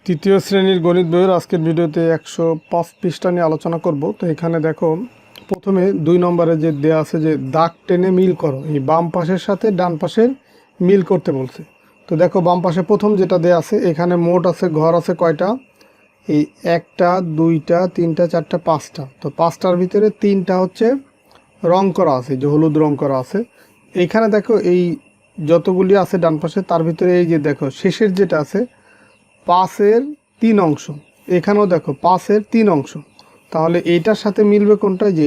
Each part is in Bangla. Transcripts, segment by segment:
তৃতীয় শ্রেণীর গণিত বইয়ের আজকের ভিডিওতে 105 পৃষ্ঠা নিয়ে আলোচনা করব। তো এখানে দেখো প্রথমে 2 নম্বরে যে দেয়া আছে যে দাগ টেনে মিল করো, এই বাম পাশের সাথে ডান পাশের মিল করতে বলছে। তো দেখো বাম পাশে প্রথম যেটা দেয়া আছে এখানে মোট আছে ঘর আছে কয়টা, এই 1টা 2টা 3টা 4টা 5টা। তো 5টার ভিতরে 3টা হচ্ছে রং করা আছে, যে হলুদ রং করা আছে। এইখানে দেখো এই যতগুলি আছে ডান পাশে তার ভিতরে এই যে দেখো শেষের যেটা আছে 5-এর 3 অংশ, এখানেও দেখো 5-এর 3 অংশ। তাহলে এইটার সাথে মিলবে কোনটা, যে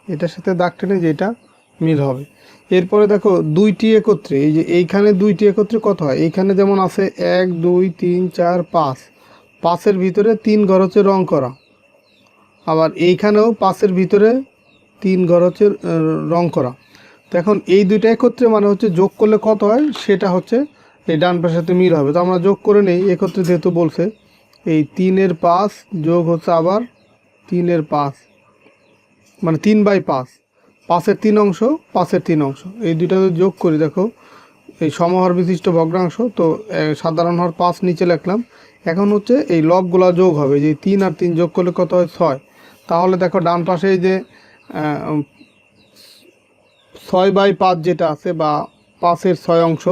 এটার সাথে দাগ টেনে যেটা মিল হবে। এরপরে দেখো দুইটি একত্রে, এই যে এইখানে দুইটি একত্রে কত হয়, এইখানে যেমন আছে 1 2 3 4 5, 5-এর ভিতরে 3 ঘর হচ্ছে রং করা। আবার এইখানেও 5-এর ভিতরে 3 ঘর হচ্ছে রং করা। তো এখন এই দুইটা একত্রে মানে হচ্ছে যোগ করলে কত হয়, সেটা হচ্ছে এই ডান পাশের সাথে মিল হবে। তো আমরা যোগ করে নেই, একত্রে যেহেতু বলছে এই 3-এর 5 যোগ হচ্ছে আবার 3-এর 5 মানে 3/5, 5-এর 3 অংশ 5-এর 3 অংশ, এই দুইটা যোগ করি। দেখো এই সমহর বিশিষ্ট ভগ্নাংশ, তো সাধারণ হর 5 নিচে লিখলাম। এখন হচ্ছে এই লবগুলা যোগ হবে, যে 3 আর 3 যোগ করলে কত হয় 6। তাহলে দেখো ডান পাশে এই যে 6/5 যেটা আছে বা 5-এর 6 অংশ,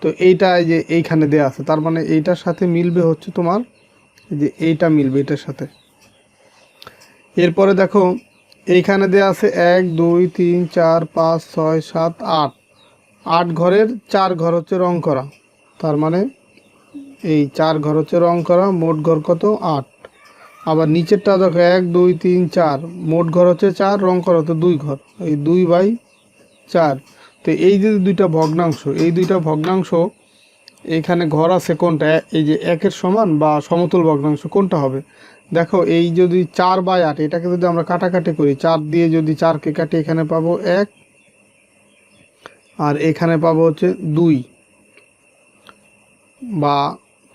তো এইটা এই যে এইখানে দেয়া আছে, তার মানে এইটার সাথে মিলবে হচ্ছে তোমার যে এইটা মিলবে এটার সাথে। এরপরে দেখো এইখানে দেয়া আছে 1 2 3 4 5 6 7 8, 8 ঘরের 4 ঘর হচ্ছে রং করা। তার মানে এই 4 ঘর হচ্ছে রং করা, মোট ঘর কত 8। আবার নিচেরটা দেখো 1 2 3 4, মোট ঘর হচ্ছে 4, রং করা তো 2 ঘর, এই 2/4। তো এই যে দুইটা ভগ্নাংশ, এই দুইটা ভগ্নাংশ এইখানে ঘর আছে কোনটা, এই যে 1-এর সমান বা সমতুল ভগ্নাংশ কোনটা হবে। দেখো এই যদি 4/8, এটাকে যদি আমরা কাটাকাটি করি, 4 দিয়ে যদি 4কে কাটি এখানে পাবো 1 আর এখানে পাবো হচ্ছে 2, বা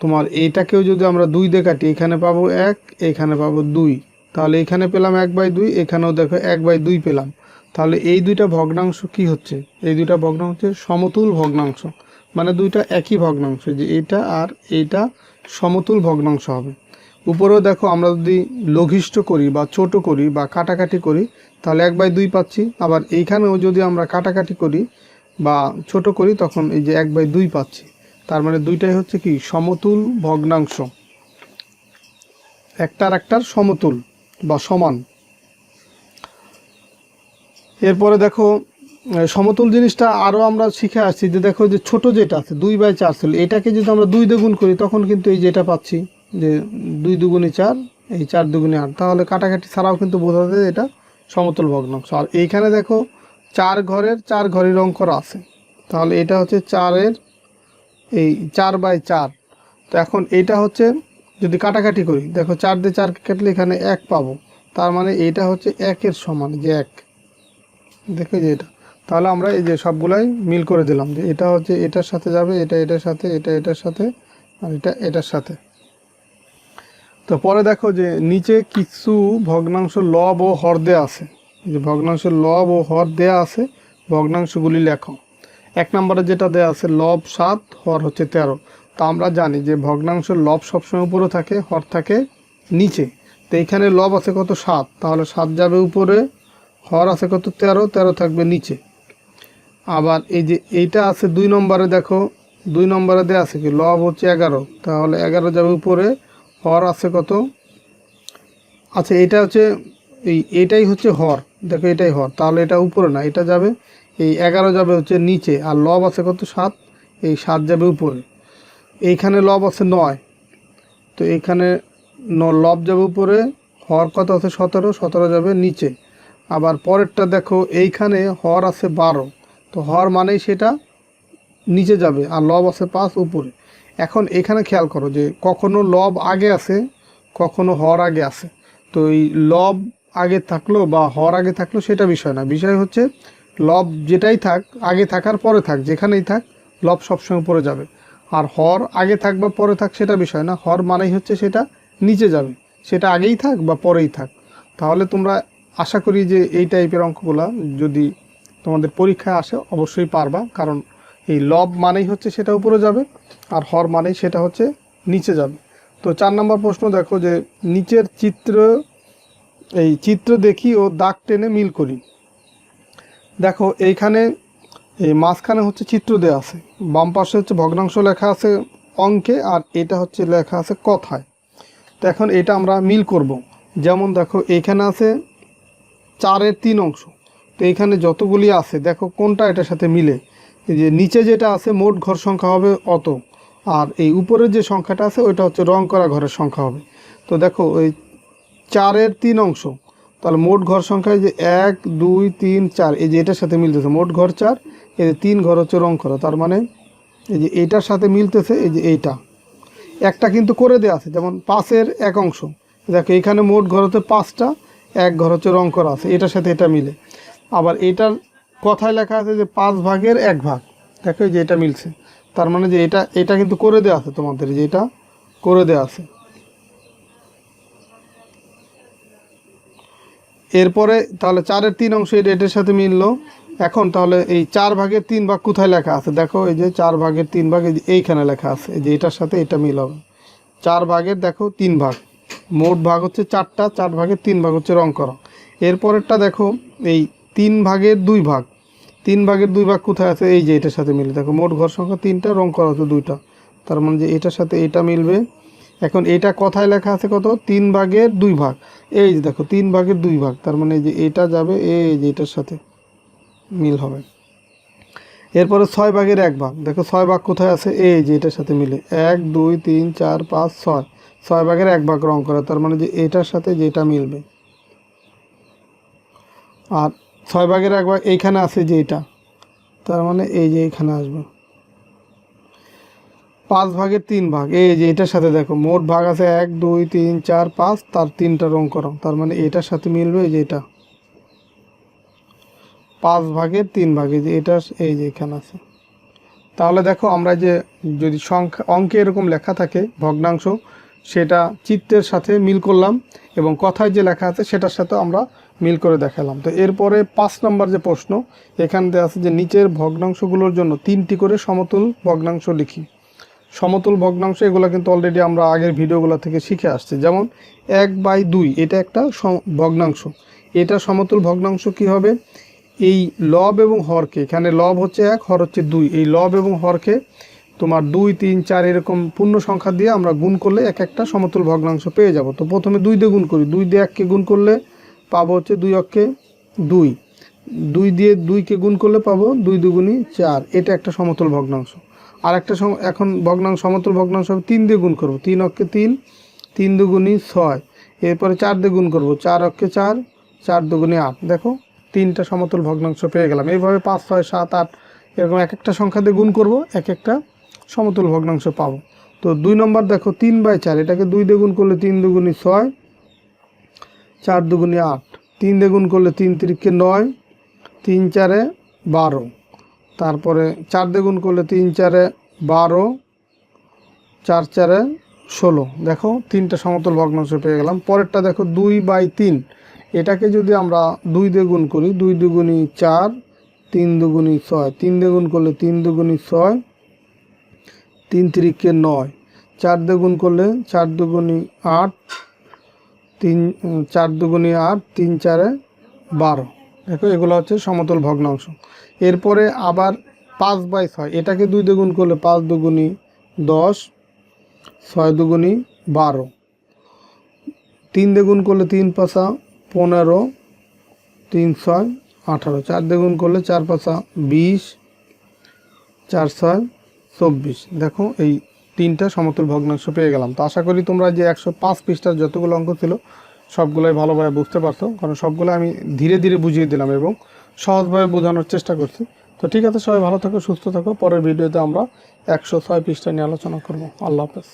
তোমার এইটাকেও যদি আমরা 2 দিয়ে কাটি এখানে পাবো 1 এখানে পাবো 2, তাহলে এখানে পেলাম 1/2, এখানেও দেখো 1/2 পেলাম। তাহলে এই দুইটা ভগ্নাংশ কি হচ্ছে, এই দুইটা ভগ্নাংশ হচ্ছে সমতুল ভগ্নাংশ, মানে দুইটা একই ভগ্নাংশ, যে এইটা আর এইটা সমতুল ভগ্নাংশ হবে। উপরেও দেখো আমরা যদি লঘিষ্ঠ করি বা ছোট করি বা কাটাকাটি করি তাহলে 1/2 পাচ্ছি। আবার এইখানেও যদি আমরা কাটাকাটি করি বা ছোট করি তখন এই যে 1/2 পাচ্ছি। তার মানে দুইটাই হচ্ছে কি সমতুল ভগ্নাংশ, একটার সমতুল বা সমান। এরপরে দেখো সমতুল জিনিসটা আরও আমরা শিখে আসছি, যে দেখো যে ছোট যেটা আছে 2/4 ছিল, এটাকে যদি আমরা 2 দিয়ে গুণ করি তখন কিন্তু এই যেটা পাচ্ছি যে 2 দুগুণে 4, এই 4 দুগুণে 8। তাহলে কাটাকাটি ছাড়াও কিন্তু বোঝা যায় এটা সমতুল ভগ্নাংশ। আর এইখানে দেখো 4 ঘরের 4 ঘরই রং করা আছে, তাহলে এটা হচ্ছে 4-এর এই 4/4। তো এখন এইটা হচ্ছে যদি কাটাকাটি করি, দেখো 4 দিয়ে 4 কাটলে এখানে 1 পাবো, তার মানে এইটা হচ্ছে 1-এর সমান, যে 1। দেখো যে এটা, তাহলে আমরা এই যে সবগুলাই মিল করে দিলাম, যে এটা হচ্ছে এটার সাথে যাবে, এটা এটার সাথে, এটা এটার সাথে, আর এটা এটার সাথে। তো পরে দেখো যে নিচে কিছু ভগ্নাংশ লব ও হর দেয়া আছে, যে ভগ্নাংশের লব ও হর দেয়া আছে, ভগ্নাংশগুলি লেখো। 1 নম্বরে যেটা দেয়া আছে লব 7, হর হচ্ছে 13। তো আমরা জানি যে ভগ্নাংশের লব সবসময় উপরে থাকে, হর থাকে নিচে। তো এইখানে লব আছে কত 7, তাহলে 7 যাবে উপরে, হর আছে কত 13, 13 থাকবে নিচে। আবার এই যে এইটা আছে 2 নম্বরে, দেখো 2 নম্বরে দেয়া আছে কি লব হচ্ছে 11, তাহলে 11 যাবে উপরে, হর আছে কত, আচ্ছা এটা হচ্ছে এইটাই হচ্ছে হর, দেখো এটাই হর, তাহলে এটা উপরে না, এটা যাবে এই 11 যাবে হচ্ছে নিচে। আর লব আছে কত 7, এই 7 যাবে উপরে। এইখানে লব আছে 9, তো এইখানে লব যাবে উপরে, হর কত আছে 17, 17 যাবে নিচে। আবার পরেরটা দেখো এইখানে হর আছে 12, তো হর মানেই সেটা নিচে যাবে, আর লব আছে 5 উপরে। এখন এখানে খেয়াল করো যে কখনো লব আগে আছে, কখনো হর আগে আছে। তো এই লব আগে থাকলো বা হর আগে থাকলো সেটা বিষয় না, বিষয় হচ্ছে লব যেটাই থাক, আগে থাকার পরে থাক, যেখানেই থাক লব সবসময় উপরে যাবে। আর হর আগে থাক বা পরে থাক সেটা বিষয় না, হর মানেই হচ্ছে সেটা নিচে যাবে, সেটা আগেই থাক বা পরেই থাক। তাহলে তোমরা আশা করি যে এই টাইপের অঙ্কগুলা যদি তোমাদের পরীক্ষায় আসে অবশ্যই পারবা, কারণ এই লব মানেই হচ্ছে সেটা উপরে যাবে, আর হর মানেই সেটা হচ্ছে নিচে যাবে। তো 4 নম্বর প্রশ্ন দেখো যে নিচের চিত্র দেখি ও দাগ টেনে মিল করি। দেখো এইখানে এই মাঝখানে হচ্ছে চিত্র দেওয়া আছে, বাম পাশে হচ্ছে ভগ্নাংশ লেখা আছে অঙ্কে, আর এটা হচ্ছে লেখা আছে কথায়। তো এখন এটা আমরা মিল করব। যেমন দেখো এইখানে আছে 4-এর 3 অংশ, তো এইখানে যতগুলি আছে দেখো কোনটা এটার সাথে মিলে। এই যে নিচে যেটা আছে মোট ঘর সংখ্যা হবে অত, আর এই উপরের যে সংখ্যাটা আছে ওইটা হচ্ছে রং করা ঘরের সংখ্যা হবে। তো দেখো ওই 4-এর 3 অংশ, তাহলে মোট ঘর সংখ্যা যে 1 2 3 4, এই যে এটার সাথে মিলতেছে, মোট ঘর 4, এই যে 3 ঘর হচ্ছে রং করা, তার মানে এই যে এইটার সাথে মিলতেছে। এই যে এইটা একটা কিন্তু করে দেওয়া আছে, যেমন 5-এর 1 অংশ, দেখো এইখানে মোট ঘর হচ্ছে 5টা, 1 ঘর হচ্ছে রং করা আছে, এটার সাথে এটা মিলে। আবার এটার কথায় লেখা আছে যে 5/1 ভাগ, দেখো এই যে এটা মিলছে, তার মানে যে এটা কিন্তু করে দেওয়া আছে তোমাদের, যে এটা করে দেওয়া আছে। এরপরে তাহলে 4-এর 3 অংশ এটার সাথে মিললো। এখন তাহলে এই 4/3 ভাগ কোথায় লেখা আছে, দেখো এই যে 4/3 ভাগ এইখানে লেখা আছে, এই যে এটার সাথে এটা মিল হবে। 4/3 দেখো 3 ভাগ, মোট ভাগ হচ্ছে 4টা, 4/3 ভাগ হচ্ছে রং করা। এরপরেরটা দেখো এই 3/2 ভাগ, 3/2 ভাগ কোথায় আছে, এই যে এটার সাথে মিলে, দেখো মোট ঘর সংখ্যা 3টা, রং করা হচ্ছে 2টা, তার মানে যে এটার সাথে এটা মিলবে। এখন এটা কথায় লেখা আছে কত, 3/2 ভাগ, এই যে দেখো 3/2 ভাগ, তার মানে যে এটা যাবে এই যে এটার সাথে মিল হবে। এরপরে 6/1 ভাগ, দেখো 6 ভাগ কোথায় আছে, এই যে এটার সাথে মিলে, 1 2 3 4 5 6, 6/1 ভাগ রং করা, তার মানে যে এটার সাথে যেটা মিলবে। আর 6/1 ভাগ এইখানে আছে যে এটা, তার মানে এই যে এইখানে আসবে। 5/3 ভাগ, এই যে এটার সাথে দেখো মোট ভাগ আছে 1 2 3 4 5, তার 3টা রং করা, তার মানে এটার সাথে মিলবে এই যে এটা। 5/3 ভাগ, এই যে এটা এই যে এখানে আছে। তাহলে দেখো আমরা যে যদি সংখ্যা অঙ্কে এরকম লেখা থাকে ভগ্নাংশ, সেটা চিত্রের সাথে মিল করলাম, এবং কথায় যে লেখা আছে সেটার সাথে আমরা মিল করে দেখালাম। তো এরপরে 5 নম্বর যে প্রশ্ন, এখানে আছে যে নিচের ভগ্নাংশগুলোর জন্য 3টি করে সমতুল ভগ্নাংশ লিখি। সমতুল ভগ্নাংশ এগুলো কিন্তু অলরেডি আমরা আগের ভিডিওগুলো থেকে শিখে আসছি। যেমন 1/2 এটা একটা ভগ্নাংশ, এটা সমতুল ভগ্নাংশ কি হবে, এই লব এবং হরকে, এখানে লব হচ্ছে 1, হর হচ্ছে 2, এই লব এবং হরকে তোমার 2 3 4 এরকম পূর্ণ সংখ্যা দিয়ে আমরা গুণ করলে এক একটা সমতুল ভগ্নাংশ পেয়ে যাব। তো প্রথমে 2 দিয়ে গুণ করি, 2 দিয়ে 1কে গুণ করলে পাবো হচ্ছে 2 অক্ষে 2, 2 দিয়ে 2কে গুণ করলে পাবো 2 দুগুণী 4, এটা একটা সমতুল ভগ্নাংশ। আর একটা এখন ভগ্নাংশ সমতুল ভগ্নাংশ হবে 3 দিয়ে গুণ করব, 3 অক্ষে 3, 3 দুগুণী 6, এরপরে 4 দিয়ে গুণ করব, 4 অক্ষে 4, 4 দুগুণী 8, দেখো 3টা সমতুল ভগ্নাংশ পেয়ে গেলাম। এইভাবে 5 6 7 8 এরকম এক একটা সংখ্যা দিয়ে গুণ করব, এক একটা সমতুল ভগ্নাংশ পাবো। তো 2 নম্বর দেখো 3/4, এটাকে 2 দিয়ে গুণ করলে 3 দুগুণী 6, 4 দুগুণী 8, 3 দিয়ে গুণ করলে 3 3কে 9, 3 4 12, তারপরে 4 দিয়ে গুণ করলে 3 4 12, 4 4 16, দেখো 3টা সমতুল ভগ্নাংশ পেয়ে গেলাম। পরেরটা দেখো 2/3, এটাকে যদি আমরা 2 দিয়ে গুণ করি, 2 দুগুণী 4, 3 দুগুণী 6, 3 দিয়ে গুণ করলে 3 দুগুণী 6, 3 3কে 9, 4 দিয়ে গুণ করলে 4 দুগুণী 8, 4 দুগুণী 8, 3 4 12, দেখো এগুলো হচ্ছে সমতুল ভগ্নাংশ। এরপরে আবার 5/6, এটাকে 2 দিয়ে গুণ করলে 5 দুগুণী 10, 6 দুগুণী 12, 3 দিয়ে গুণ করলে 3 5 15, 3 6 18, 4 দিয়ে গুণ করলে 4 5 20, 4 6 24, দেখো এই 3টা সমতুল ভগ্নাংশ পেয়ে গেলাম। তো আশা করি তোমরা যে 105 পৃষ্ঠার যতগুলো অঙ্ক ছিল সবগুলোই ভালোভাবে বুঝতে পারছো, কারণ সবগুলো আমি ধীরে ধীরে বুঝিয়ে দিলাম এবং সহজভাবে বোঝানোর চেষ্টা করছি। তো ঠিক আছে, সবাই ভালো থাকো, সুস্থ থাকো। পরের ভিডিওতে আমরা 106 পৃষ্ঠা নিয়ে আলোচনা করব। আল্লাহ হাফেজ।